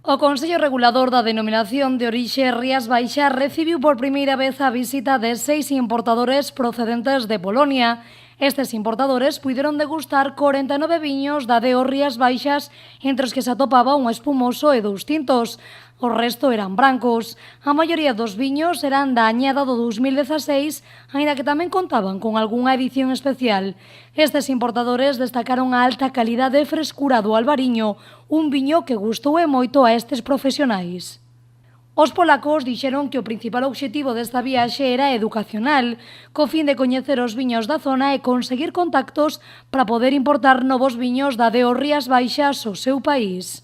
O Consello Regulador da Denominación de Orixe Rías Baixas recibiu por primeira vez a visita de 6 importadores procedentes de Polonia. Estes importadores puideron degustar 49 viños da DO Rías Baixas, entre os que se atopaba un espumoso e 2 tintos. O resto eran brancos. A maioría dos viños eran da añada do 2016, aínda que tamén contaban con algunha edición especial. Estes importadores destacaron a alta calidade e frescura do Albariño, un viño que gustou e moito a estes profesionais. Os polacos dixeron que o principal obxectivo desta viaxe era educacional, co fin de coñecer os viños da zona e conseguir contactos para poder importar novos viños da DO Rías Baixas ao seu país.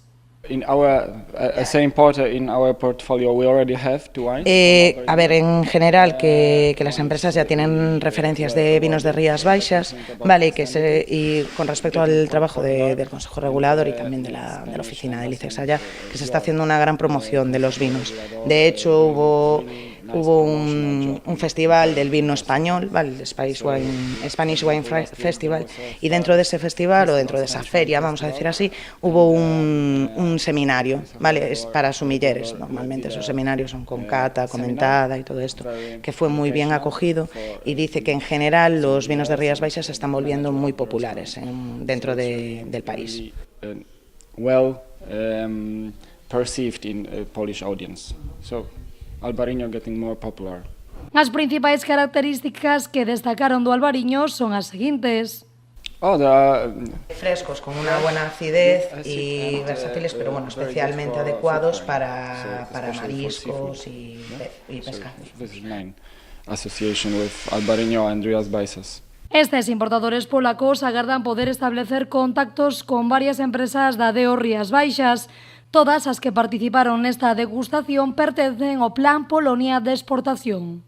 As a importer in our portfolio, we already have two wines. A ver, en general, que las empresas ya tienen referencias de vinos de Rías Baixas, vale, y con respecto al trabajo del Consejo Regulador y también de la oficina del ICEX allá, que se está haciendo una gran promoción de los vinos. De hecho, hubo un festival del vino español, ¿vale? El Spanish Wine Festival, y dentro de ese festival, o dentro de esa feria, vamos a decir así, hubo un seminario, ¿vale? Es para sumilleres, normalmente esos seminarios son con cata, comentada y todo esto, que fue muy bien acogido, y dice que en general los vinos de Rías Baixas se están volviendo muy populares dentro del país. Perceived in a Polish audience. So, Albariño getting more popular. As principais características que destacaron do Albariño son as seguintes. Frescos, con una buena acidez y versátiles, pero bueno, especialmente adecuados para mariscos y pescados. This is mine association with Albariño and Rías Baixas. Estes importadores polacos agardan poder establecer contactos con varias empresas da DO Rías Baixas. Todas as que participaron nesta degustación pertencen ao Plan Polonia de Exportación.